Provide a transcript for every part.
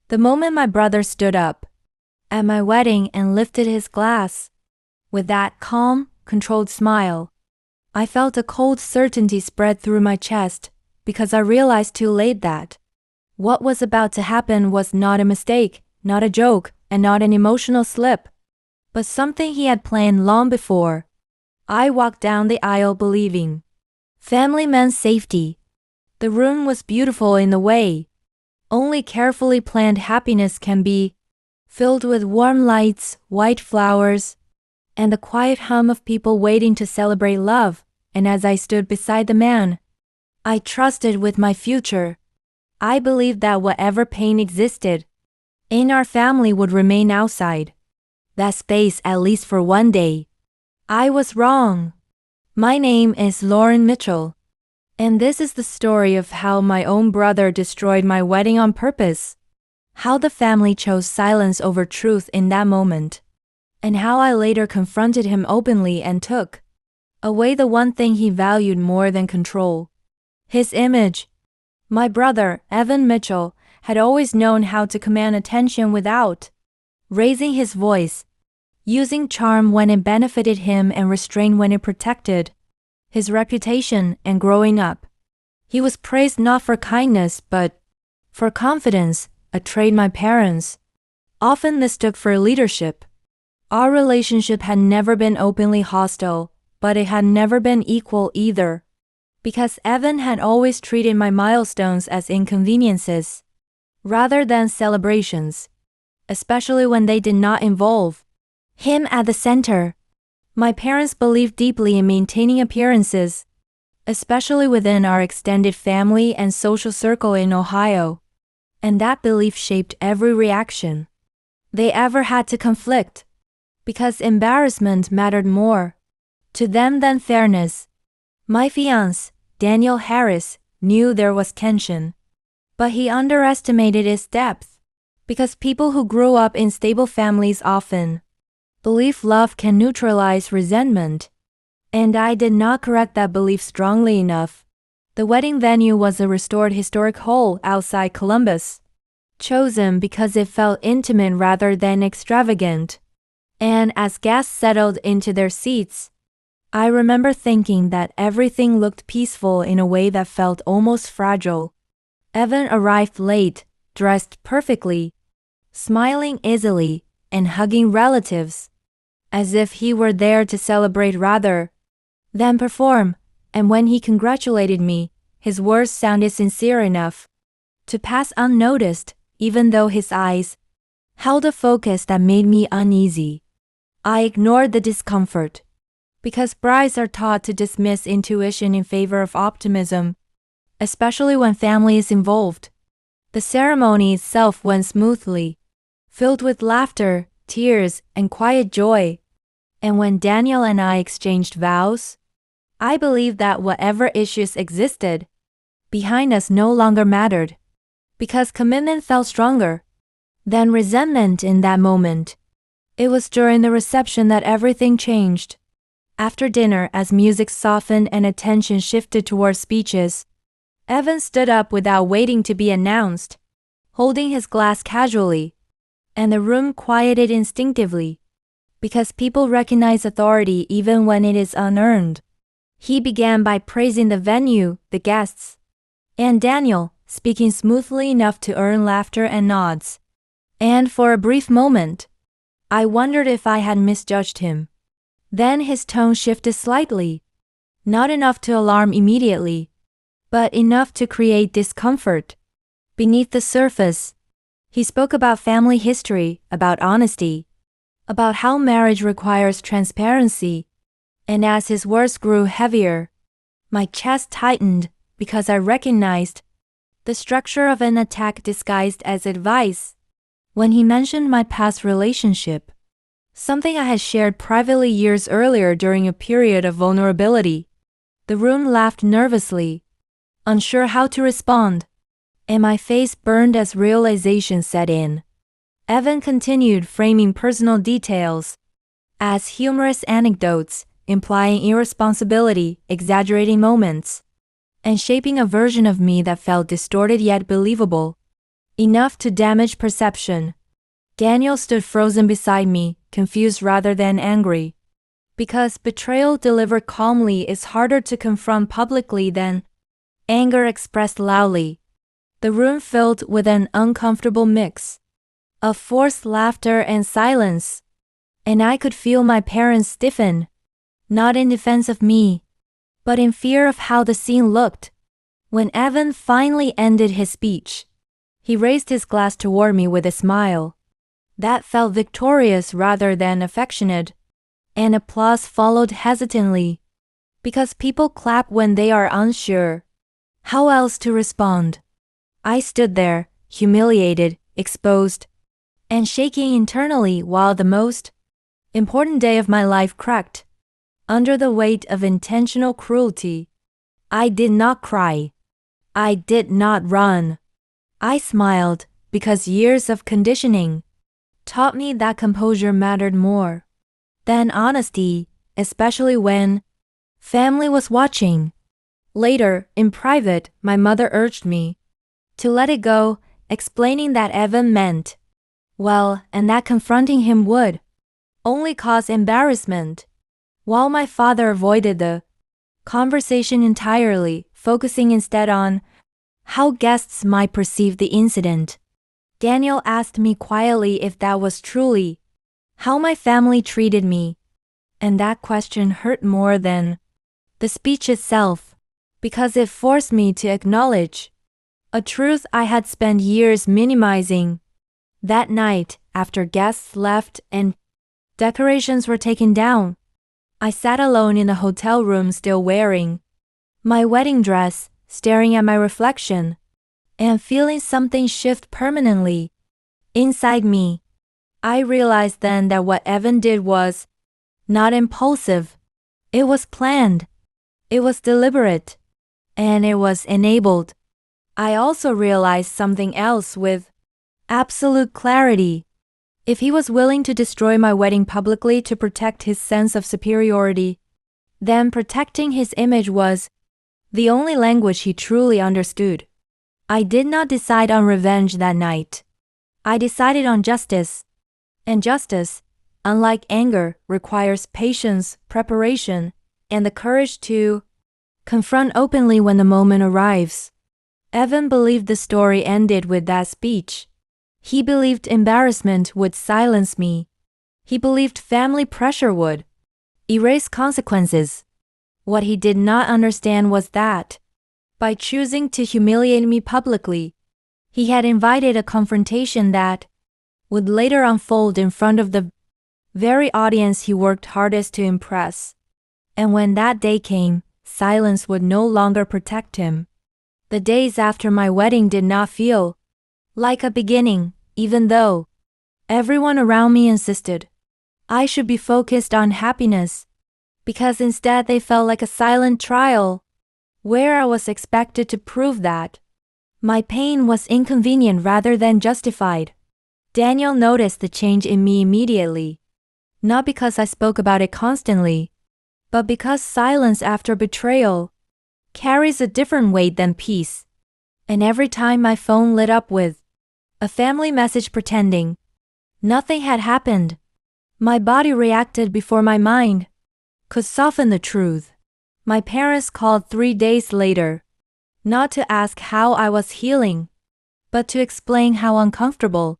The moment my brother stood up at my wedding and lifted his glass, with that calm, controlled smile, I felt a cold certainty spread through my chest because I realized too late that what was about to happen was not a mistake, not a joke, and not an emotional slip, but something he had planned long before. I walked down the aisle believing family meant safety. The room was beautiful in the way only carefully planned happiness can be, filled with warm lights, white flowers, and the quiet hum of people waiting to celebrate love. And as I stood beside the man I trusted with my future, I believed that whatever pain existed in our family would remain outside that space at least for one day. I was wrong. My name is Lauren Mitchell, and this is the story of how my own brother destroyed my wedding on purpose, how the family chose silence over truth in that moment, and how I later confronted him openly and took away the one thing he valued more than control, his image. My brother, Evan Mitchell, had always known how to command attention without raising his voice, using charm when it benefited him and restraint when it protected his reputation. And growing up, he was praised not for kindness but for confidence, a trait my parents often mistook for leadership. Our relationship had never been openly hostile, but it had never been equal either, because Evan had always treated my milestones as inconveniences rather than celebrations, especially when they did not involve him at the center. My parents believed deeply in maintaining appearances, especially within our extended family and social circle in Ohio, and that belief shaped every reaction they ever had to conflict, because embarrassment mattered more to them than fairness. My fiancé, Daniel Harris, knew there was tension, but he underestimated its depth, because people who grew up in stable families often believe love can neutralize resentment, and I did not correct that belief strongly enough. The wedding venue was a restored historic hall outside Columbus, chosen because it felt intimate rather than extravagant. And as guests settled into their seats, I remember thinking that everything looked peaceful in a way that felt almost fragile. Evan arrived late, dressed perfectly, smiling easily, and hugging relatives, as if he were there to celebrate rather than perform. And when he congratulated me, his words sounded sincere enough to pass unnoticed, even though his eyes held a focus that made me uneasy. I ignored the discomfort, because brides are taught to dismiss intuition in favor of optimism, especially when family is involved. The ceremony itself went smoothly, filled with laughter, tears, and quiet joy. And when Daniel and I exchanged vows, I believed that whatever issues existed behind us no longer mattered, because commitment felt stronger than resentment in that moment. It was during the reception that everything changed. After dinner, as music softened and attention shifted toward speeches, Evan stood up without waiting to be announced, holding his glass casually, and the room quieted instinctively, because people recognize authority even when it is unearned. He began by praising the venue, the guests, and Daniel, speaking smoothly enough to earn laughter and nods. And for a brief moment, I wondered if I had misjudged him. Then his tone shifted slightly, not enough to alarm immediately, but enough to create discomfort. Beneath the surface, he spoke about family history, about honesty, about how marriage requires transparency, and as his words grew heavier, my chest tightened because I recognized the structure of an attack disguised as advice. When he mentioned my past relationship, something I had shared privately years earlier during a period of vulnerability, the room laughed nervously, unsure how to respond, and my face burned as realization set in. Evan continued, framing personal details as humorous anecdotes, implying irresponsibility, exaggerating moments, and shaping a version of me that felt distorted yet believable. enough to damage perception. Daniel stood frozen beside me, confused rather than angry. Because betrayal delivered calmly is harder to confront publicly than anger expressed loudly. The room filled with an uncomfortable mix of forced laughter and silence, and I could feel my parents stiffen, not in defense of me, but in fear of how the scene looked. When Evan finally ended his speech, he raised his glass toward me with a smile that felt victorious rather than affectionate, and applause followed hesitantly, because people clap when they are unsure how else to respond. I stood there, humiliated, exposed, and shaking internally while the most important day of my life cracked under the weight of intentional cruelty. I did not cry. I did not run. I smiled because years of conditioning taught me that composure mattered more than honesty, especially when family was watching. Later, in private, my mother urged me to let it go, explaining that Evan meant well and that confronting him would only cause embarrassment, while my father avoided the conversation entirely, focusing instead on how guests might perceive the incident. Daniel asked me quietly if that was truly how my family treated me, and that question hurt more than the speech itself, because it forced me to acknowledge a truth I had spent years minimizing. That night, after guests left and decorations were taken down, I sat alone in the hotel room still wearing my wedding dress, staring at my reflection, and feeling something shift permanently inside me. I realized then that what Evan did was not impulsive. It was planned. It was deliberate. And it was enabled. I also realized something else with absolute clarity. If he was willing to destroy my wedding publicly to protect his sense of superiority, then protecting his image was the only language he truly understood. I did not decide on revenge that night. I decided on justice. And justice, unlike anger, requires patience, preparation, and the courage to confront openly when the moment arrives. Evan believed the story ended with that speech. He believed embarrassment would silence me. He believed family pressure would erase consequences. What he did not understand was that, by choosing to humiliate me publicly, he had invited a confrontation that would later unfold in front of the very audience he worked hardest to impress. And when that day came, silence would no longer protect him. The days after my wedding did not feel like a beginning, even though everyone around me insisted I should be focused on happiness, because instead they felt like a silent trial, where I was expected to prove that my pain was inconvenient rather than justified. Daniel noticed the change in me immediately, not because I spoke about it constantly, but because silence after betrayal carries a different weight than peace. And every time my phone lit up with a family message pretending nothing had happened, my body reacted before my mind could soften the truth. My parents called 3 days later, not to ask how I was healing, but to explain how uncomfortable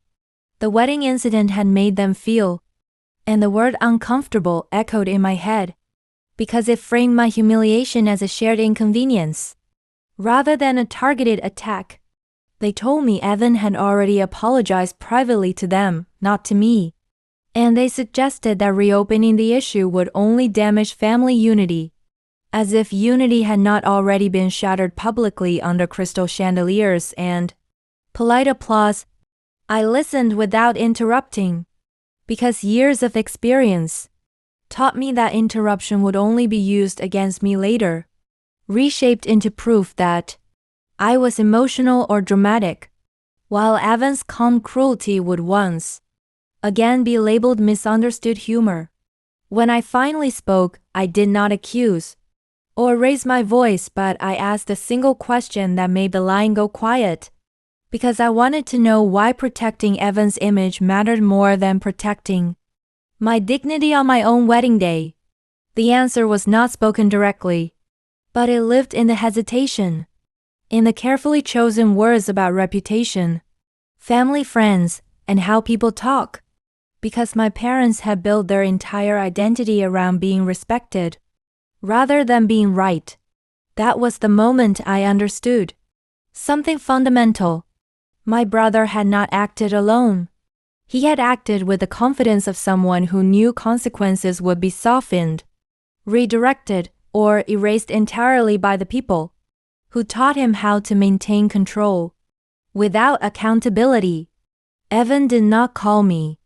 the wedding incident had made them feel. And the word uncomfortable echoed in my head, because it framed my humiliation as a shared inconvenience, rather than a targeted attack. They told me Evan had already apologized privately to them, not to me. And they suggested that reopening the issue would only damage family unity, as if unity had not already been shattered publicly under crystal chandeliers and polite applause. I listened without interrupting, because years of experience taught me that interruption would only be used against me later, reshaped into proof that I was emotional or dramatic, while Evan's calm cruelty would once again be labeled misunderstood humor. When I finally spoke, I did not accuse or raise my voice, but I asked a single question that made the line go quiet. because I wanted to know why protecting Evan's image mattered more than protecting my dignity on my own wedding day. The answer was not spoken directly, but it lived in the hesitation, in the carefully chosen words about reputation, family, friends, and how people talk. Because my parents had built their entire identity around being respected, rather than being right. That was the moment I understood something fundamental. My brother had not acted alone. He had acted with the confidence of someone who knew consequences would be softened, redirected, or erased entirely by the people who taught him how to maintain control without accountability. Evan did not call me.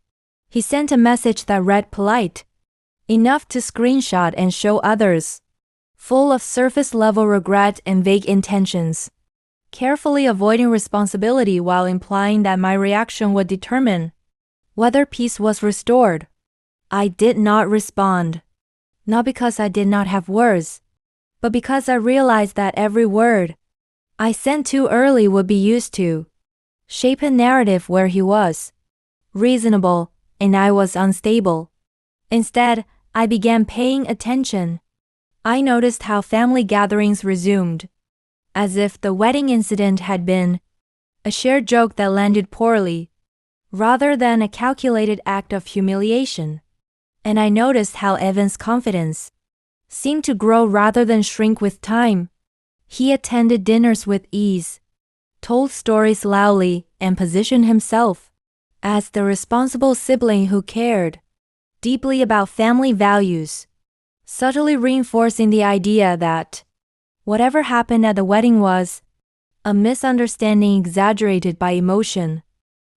He sent a message that read polite, enough to screenshot and show others, full of surface-level regret and vague intentions, carefully avoiding responsibility while implying that my reaction would determine whether peace was restored. I did not respond, not because I did not have words, but because I realized that every word I sent too early would be used to shape a narrative where he was reasonable and I was unstable. Instead, I began paying attention. I noticed how family gatherings resumed, as if the wedding incident had been a shared joke that landed poorly, rather than a calculated act of humiliation. And I noticed how Evan's confidence seemed to grow rather than shrink with time. He attended dinners with ease, told stories loudly, and positioned himself as the responsible sibling who cared deeply about family values, subtly reinforcing the idea that whatever happened at the wedding was a misunderstanding exaggerated by emotion.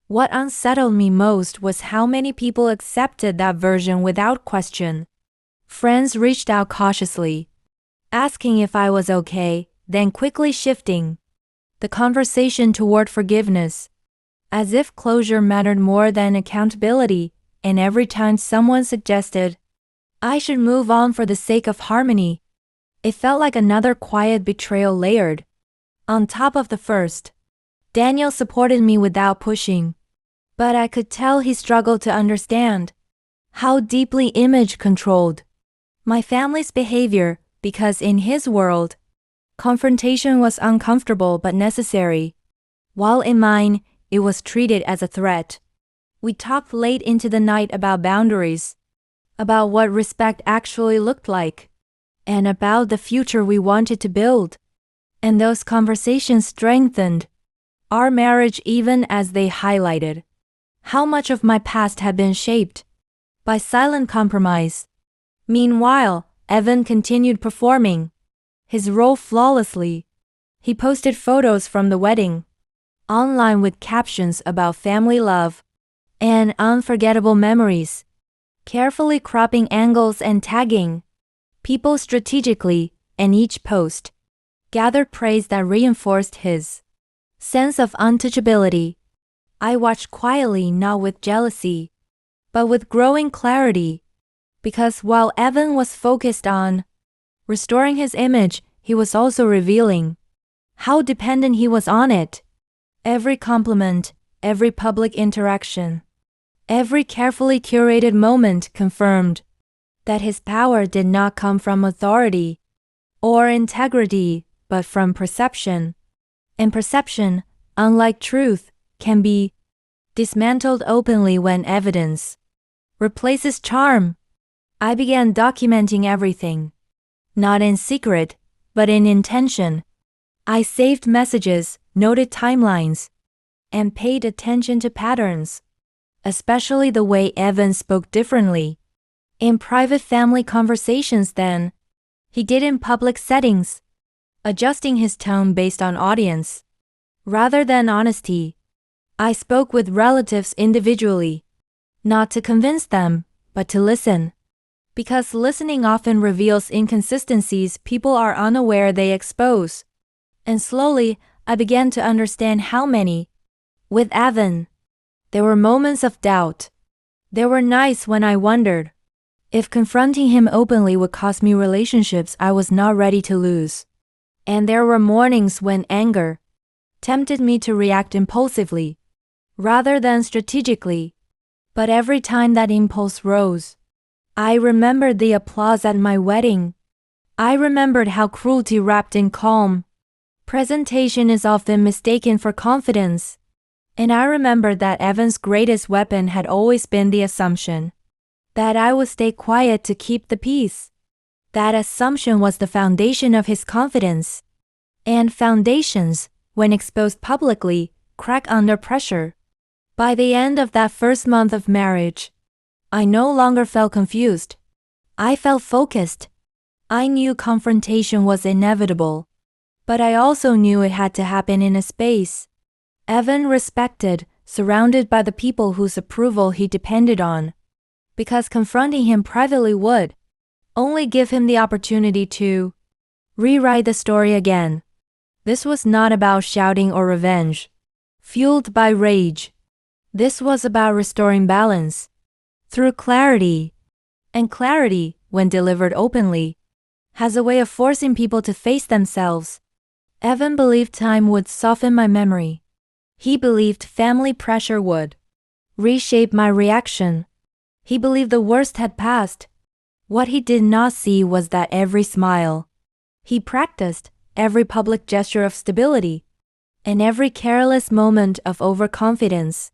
What unsettled me most was how many people accepted that version without question. Friends reached out cautiously, asking if I was okay, then quickly shifting the conversation toward forgiveness, as if closure mattered more than accountability. And every time someone suggested I should move on for the sake of harmony, it felt like another quiet betrayal layered on top of the first. Daniel supported me without pushing, but I could tell he struggled to understand how deeply image controlled my family's behavior, because in his world, confrontation was uncomfortable but necessary, while in mine, it was treated as a threat. We talked late into the night about boundaries, about what respect actually looked like, and about the future we wanted to build. And those conversations strengthened our marriage even as they highlighted how much of my past had been shaped by silent compromise. Meanwhile, Evan continued performing his role flawlessly. He posted photos from the wedding online with captions about family love and unforgettable memories, carefully cropping angles and tagging people strategically, and each post gathered praise that reinforced his sense of untouchability. I watched quietly, not with jealousy, but with growing clarity, because while Evan was focused on restoring his image, he was also revealing how dependent he was on it. Every compliment, every public interaction, every carefully curated moment confirmed that his power did not come from authority or integrity, but from perception. And perception, unlike truth, can be dismantled openly when evidence replaces charm. I began documenting everything, not in secret, but in intention. I saved messages, noted timelines, and paid attention to patterns, especially the way Evan spoke differently in private family conversations than he did in public settings, adjusting his tone based on audience rather than honesty. I spoke with relatives individually, not to convince them, but to listen, because listening often reveals inconsistencies people are unaware they expose. And slowly, I began to understand how many. With Evan, there were moments of doubt. There were nights when I wondered if confronting him openly would cost me relationships I was not ready to lose. And there were mornings when anger tempted me to react impulsively, rather than strategically. But every time that impulse rose, I remembered the applause at my wedding. I remembered how cruelty wrapped in calm presentation is often mistaken for confidence. And I remembered that Evan's greatest weapon had always been the assumption that I would stay quiet to keep the peace. That assumption was the foundation of his confidence. And foundations, when exposed publicly, crack under pressure. By the end of that first month of marriage, I no longer felt confused. I felt focused. I knew confrontation was inevitable. But I also knew it had to happen in a space Evan respected, surrounded by the people whose approval he depended on. Because confronting him privately would only give him the opportunity to rewrite the story again. This was not about shouting or revenge, fueled by rage. This was about restoring balance through clarity. And clarity, when delivered openly, has a way of forcing people to face themselves. Evan believed time would soften my memory. He believed family pressure would reshape my reaction. He believed the worst had passed. What he did not see was that every smile he practiced, every public gesture of stability, and every careless moment of overconfidence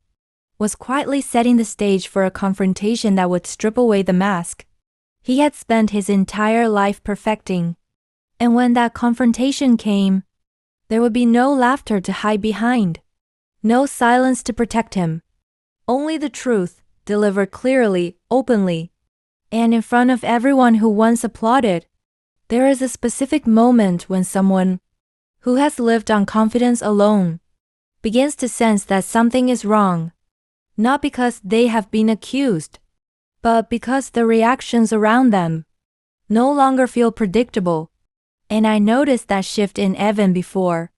was quietly setting the stage for a confrontation that would strip away the mask he had spent his entire life perfecting. And when that confrontation came, there would be no laughter to hide behind, no silence to protect him. Only the truth, delivered clearly, openly, and in front of everyone who once applauded. There is a specific moment when someone who has lived on confidence alone begins to sense that something is wrong, not because they have been accused, but because the reactions around them no longer feel predictable. And I noticed that shift in Evan before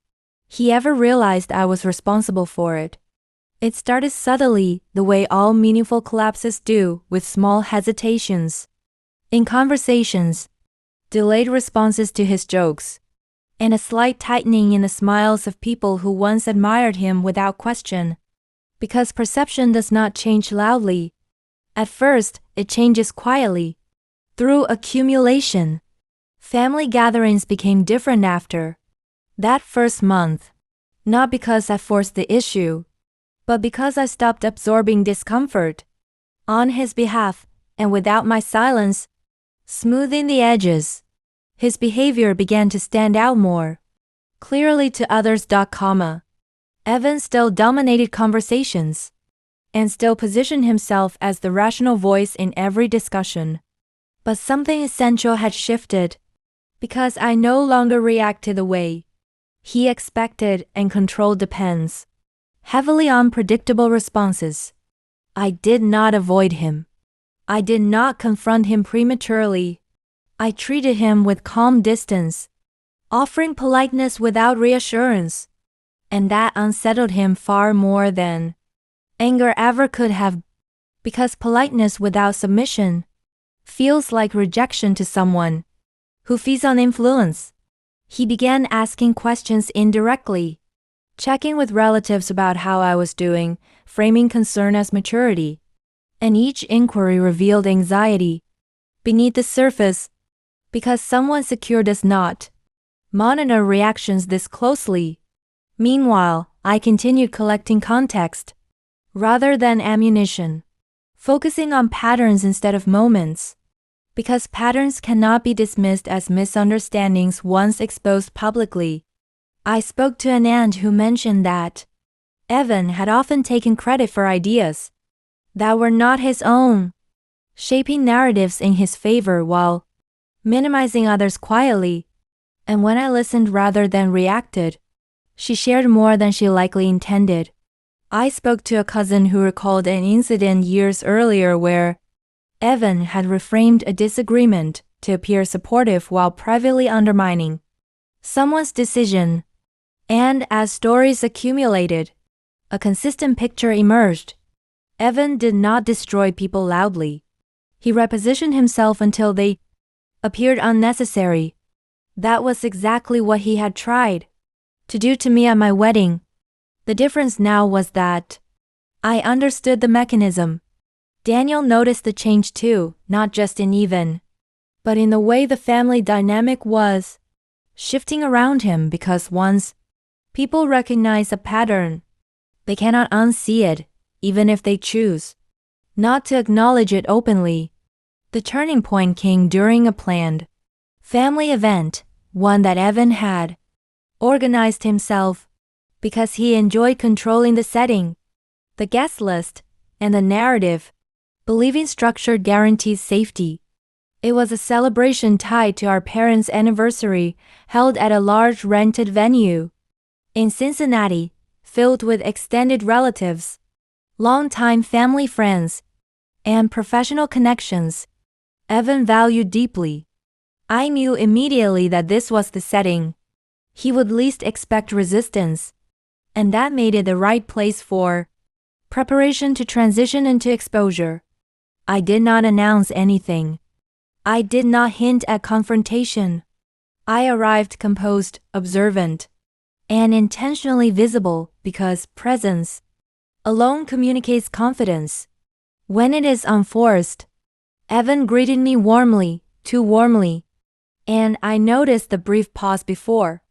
he ever realized I was responsible for it. It started subtly, the way all meaningful collapses do, with small hesitations in conversations, delayed responses to his jokes, and a slight tightening in the smiles of people who once admired him without question. Because perception does not change loudly. At first, it changes quietly, through accumulation. Family gatherings became different after that first month, not because I forced the issue, but because I stopped absorbing discomfort on his behalf, and without my silence smoothing the edges, his behavior began to stand out more clearly to others. Evan still dominated conversations and still positioned himself as the rational voice in every discussion. But something essential had shifted, because I no longer reacted the way he expected and control depends heavily on predictable responses. I did not avoid him. I did not confront him prematurely. I treated him with calm distance, offering politeness without reassurance. And that unsettled him far more than anger ever could have, because politeness without submission feels like rejection to someone who feeds on influence. He began asking questions indirectly, checking with relatives about how I was doing, framing concern as maturity. And each inquiry revealed anxiety beneath the surface, because someone secure does not monitor reactions this closely. Meanwhile, I continued collecting context rather than ammunition, focusing on patterns instead of moments, because patterns cannot be dismissed as misunderstandings once exposed publicly. I spoke to an aunt who mentioned that Evan had often taken credit for ideas that were not his own, shaping narratives in his favor while minimizing others quietly. And when I listened rather than reacted, she shared more than she likely intended. I spoke to a cousin who recalled an incident years earlier where Evan had reframed a disagreement to appear supportive while privately undermining someone's decision. And as stories accumulated, a consistent picture emerged. Evan did not destroy people loudly. He repositioned himself until they appeared unnecessary. That was exactly what he had tried to do to me at my wedding. The difference now was that I understood the mechanism. Daniel noticed the change too, not just in Evan, but in the way the family dynamic was shifting around him, because once people recognize a pattern, they cannot unsee it, even if they choose not to acknowledge it openly. The turning point came during a planned family event, one that Evan had organized himself because he enjoyed controlling the setting, the guest list, and the narrative, believing structure guarantees safety. It was a celebration tied to our parents' anniversary, held at a large rented venue in Cincinnati, filled with extended relatives, longtime family friends, and professional connections Evan valued deeply. I knew immediately that this was the setting he would least expect resistance, and that made it the right place for preparation to transition into exposure. I did not announce anything. I did not hint at confrontation. I arrived composed, observant, and intentionally visible, because presence alone communicates confidence. When it is unforced, Evan greeted me warmly, too warmly, and I noticed the brief pause before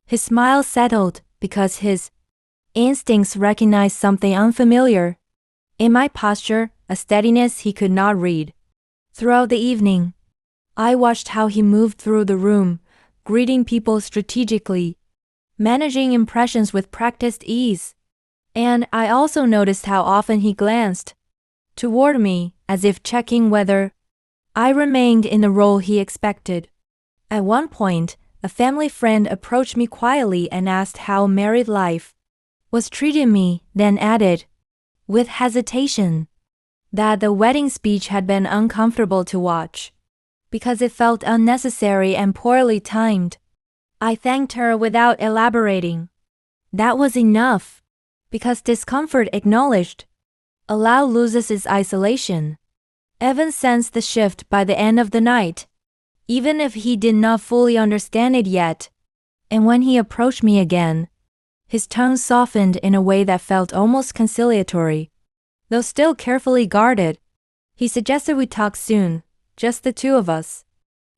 his smile settled, because his instincts recognized something unfamiliar in my posture, a steadiness he could not read. Throughout the evening, I watched how he moved through the room, greeting people strategically, managing impressions with practiced ease. And I also noticed how often he glanced toward me, as if checking whether I remained in the role he expected. At one point, a family friend approached me quietly and asked how married life was treating me, then added, with hesitation, that the wedding speech had been uncomfortable to watch because it felt unnecessary and poorly timed. I thanked her without elaborating. That was enough, because discomfort acknowledged allow loses its isolation. Evan sensed the shift by the end of the night, even if he did not fully understand it yet, and when he approached me again, his tone softened in a way that felt almost conciliatory. Though still carefully guarded, he suggested we talk soon, just the two of us,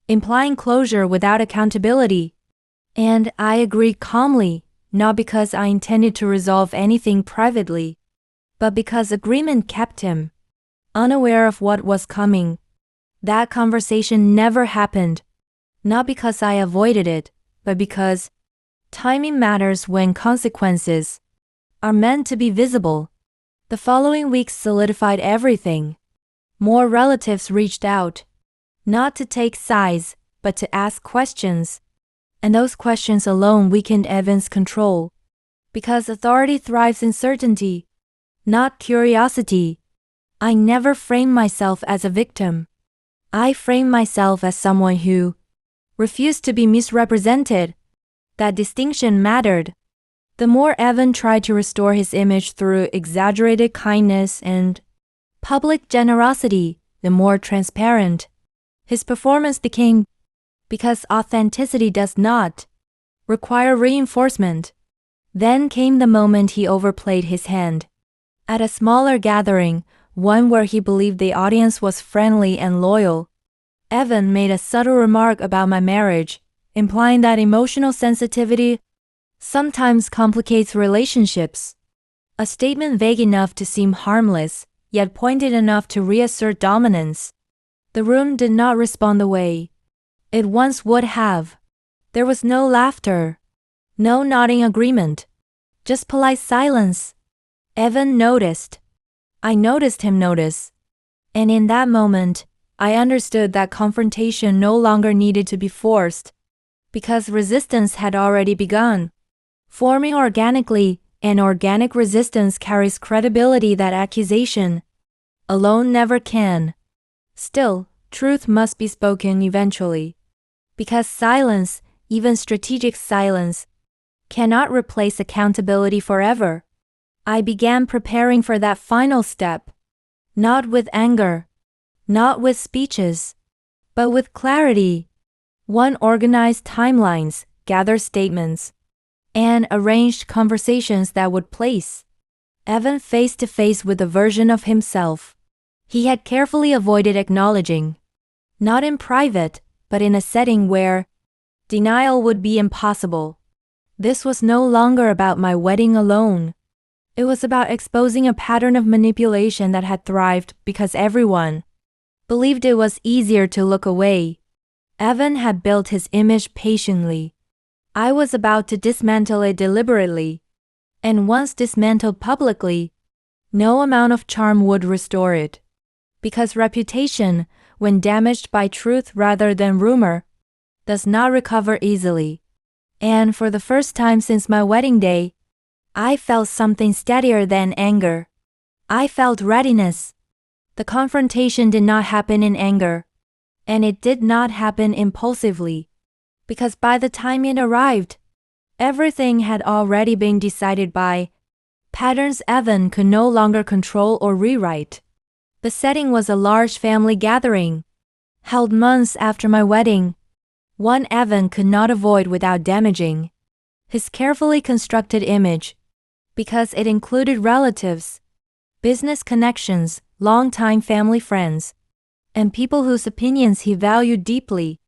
implying closure without accountability. And I agreed calmly, not because I intended to resolve anything privately, but because agreement kept him unaware of what was coming. That conversation never happened, not because I avoided it, but because timing matters when consequences are meant to be visible. The following weeks solidified everything. More relatives reached out, not to take sides, but to ask questions. And those questions alone weakened Evan's control, because authority thrives in certainty, not curiosity. I never framed myself as a victim. I framed myself as someone who refused to be misrepresented. That distinction mattered. The more Evan tried to restore his image through exaggerated kindness and public generosity, the more transparent his performance became, because authenticity does not require reinforcement. Then came the moment he overplayed his hand. At a smaller gathering, one where he believed the audience was friendly and loyal, Evan made a subtle remark about my marriage, implying that emotional sensitivity sometimes complicates relationships. A statement vague enough to seem harmless, yet pointed enough to reassert dominance. The room did not respond the way it once would have. There was no laughter, no nodding agreement, just polite silence. Evan noticed. I noticed him notice. And in that moment, I understood that confrontation no longer needed to be forced, because resistance had already begun, forming organically, and organic resistance carries credibility that accusation alone never can. Still, truth must be spoken eventually, because silence, even strategic silence, cannot replace accountability forever. I began preparing for that final step, not with anger, not with speeches, but with clarity. One, organize timelines, gather statements, and arranged conversations that would place Evan face to face with a version of himself he had carefully avoided acknowledging, not in private, but in a setting where denial would be impossible. This was no longer about my wedding alone. It was about exposing a pattern of manipulation that had thrived because everyone believed it was easier to look away. Evan had built his image patiently. I was about to dismantle it deliberately. And once dismantled publicly, no amount of charm would restore it. Because reputation, when damaged by truth rather than rumor, does not recover easily. And for the first time since my wedding day, I felt something steadier than anger. I felt readiness. The confrontation did not happen in anger, and it did not happen impulsively, because by the time it arrived, everything had already been decided by patterns Evan could no longer control or rewrite. The setting was a large family gathering, held months after my wedding, one Evan could not avoid without damaging his carefully constructed image, because it included relatives, business connections, longtime family friends, and people whose opinions he valued deeply,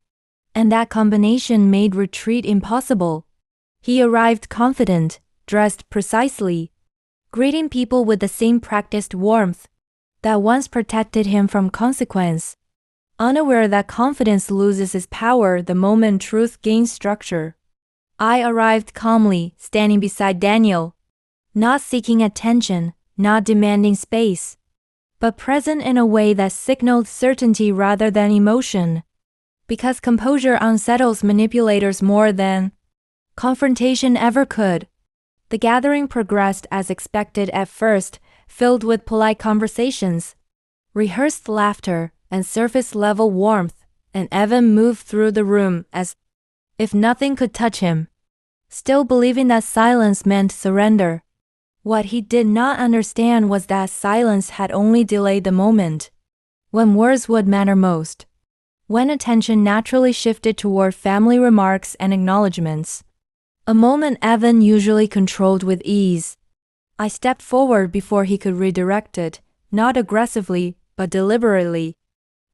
and that combination made retreat impossible. He arrived confident, dressed precisely, greeting people with the same practiced warmth that once protected him from consequence, unaware that confidence loses its power the moment truth gains structure. I arrived calmly, standing beside Daniel, not seeking attention, not demanding space, but present in a way that signaled certainty rather than emotion, because composure unsettles manipulators more than confrontation ever could. The gathering progressed as expected at first, filled with polite conversations, rehearsed laughter, and surface-level warmth, and Evan moved through the room as if nothing could touch him, still believing that silence meant surrender. What he did not understand was that silence had only delayed the moment when words would matter most, when attention naturally shifted toward family remarks and acknowledgments. A moment Evan usually controlled with ease. I stepped forward before he could redirect it, not aggressively, but deliberately.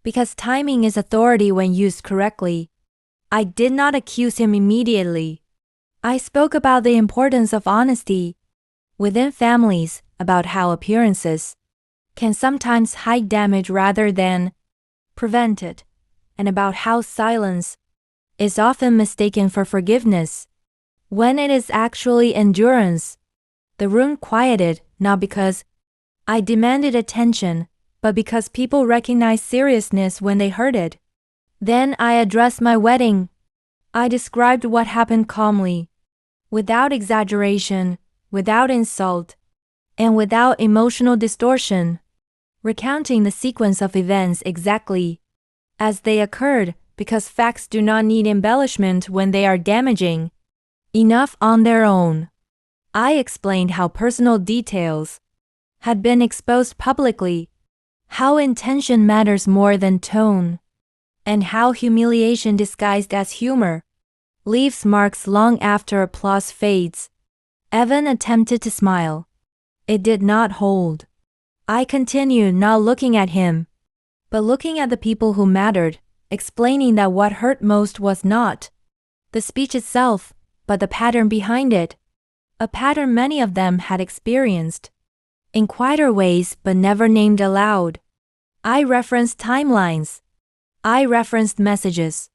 Because timing is authority when used correctly. I did not accuse him immediately. I spoke about the importance of honesty within families, about how appearances can sometimes hide damage rather than prevent it, and about how silence is often mistaken for forgiveness when it is actually endurance. The room quieted, not because I demanded attention, but because people recognized seriousness when they heard it. Then I addressed my wedding. I described what happened calmly, without exaggeration, without insult, and without emotional distortion, recounting the sequence of events exactly as they occurred, because facts do not need embellishment when they are damaging enough on their own. I explained how personal details had been exposed publicly, how intention matters more than tone, and how humiliation disguised as humor leaves marks long after applause fades. Evan attempted to smile. It did not hold. I continued, not looking at him, but looking at the people who mattered, explaining that what hurt most was not the speech itself, but the pattern behind it, a pattern many of them had experienced in quieter ways but never named aloud. I referenced timelines. I referenced messages.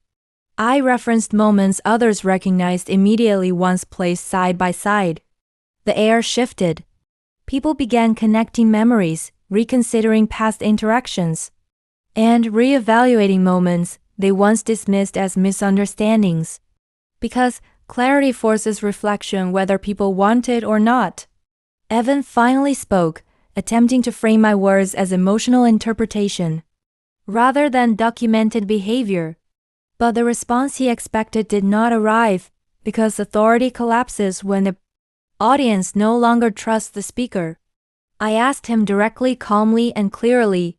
I referenced moments others recognized immediately once placed side by side. The air shifted. People began connecting memories, reconsidering past interactions, and reevaluating moments they once dismissed as misunderstandings. Because clarity forces reflection whether people want it or not. Evan finally spoke, attempting to frame my words as emotional interpretation, rather than documented behavior. But the response he expected did not arrive, because authority collapses when the audience no longer trusts the speaker. I asked him directly, calmly, and clearly,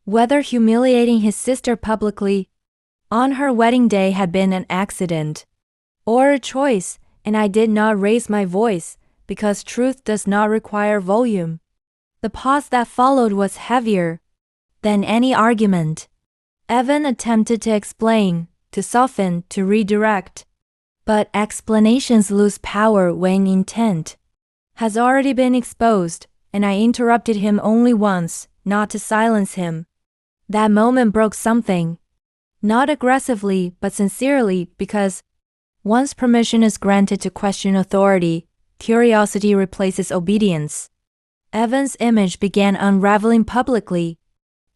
whether humiliating his sister publicly on her wedding day had been an accident or a choice, and I did not raise my voice, because truth does not require volume. The pause that followed was heavier than any argument. Evan attempted to explain, to soften, to redirect. But explanations lose power when intent has already been exposed, and I interrupted him only once, not to silence him. That moment broke something. Not aggressively, but sincerely, because once permission is granted to question authority, curiosity replaces obedience. Evan's image began unraveling publicly,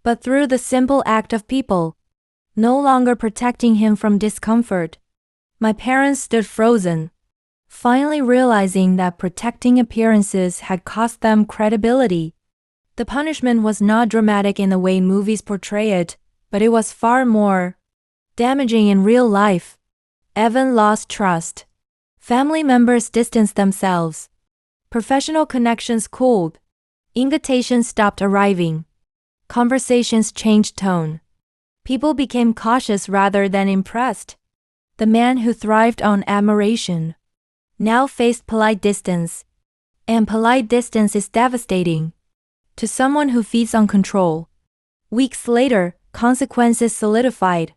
but through the simple act of people no longer protecting him from discomfort. My parents stood frozen, finally realizing that protecting appearances had cost them credibility. The punishment was not dramatic in the way movies portray it, but it was far more damaging in real life. Evan lost trust. Family members distanced themselves. Professional connections cooled. Invitations stopped arriving. Conversations changed tone. People became cautious rather than impressed. The man who thrived on admiration now faced polite distance. And polite distance is devastating to someone who feeds on control. Weeks later, consequences solidified.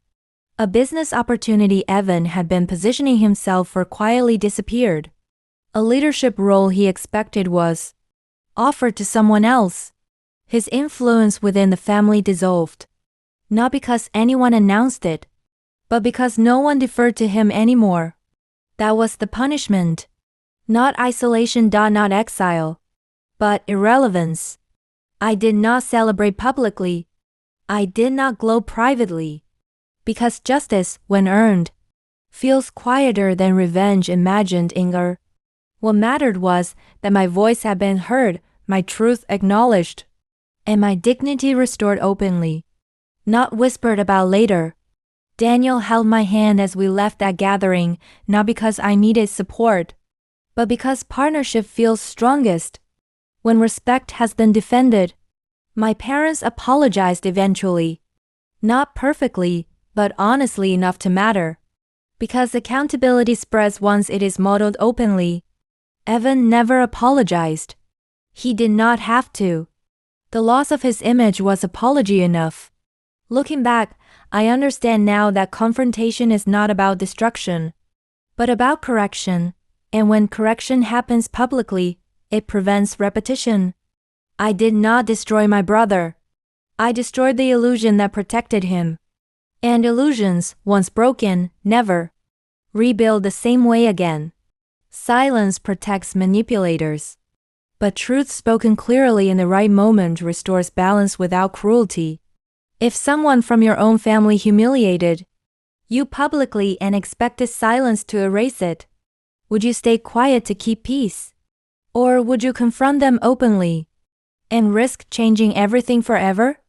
A business opportunity Evan had been positioning himself for quietly disappeared. A leadership role he expected was offered to someone else. His influence within the family dissolved. Not because anyone announced it, but because no one deferred to him anymore. That was the punishment. Not isolation, not exile, but irrelevance. I did not celebrate publicly. I did not glow privately. Because justice, when earned, feels quieter than revenge imagined anger. What mattered was that my voice had been heard, my truth acknowledged, and my dignity restored openly, not whispered about later. Daniel held my hand as we left that gathering, not because I needed support, but because partnership feels strongest when respect has been defended. My parents apologized eventually. Not perfectly, but honestly enough to matter. Because accountability spreads once it is modeled openly. Evan never apologized. He did not have to. The loss of his image was apology enough. Looking back, I understand now that confrontation is not about destruction, but about correction, and when correction happens publicly, it prevents repetition. I did not destroy my brother. I destroyed the illusion that protected him. And illusions, once broken, never rebuild the same way again. Silence protects manipulators. But truth spoken clearly in the right moment restores balance without cruelty. If someone from your own family humiliated you publicly and expected silence to erase it, would you stay quiet to keep peace? Or would you confront them openly and risk changing everything forever?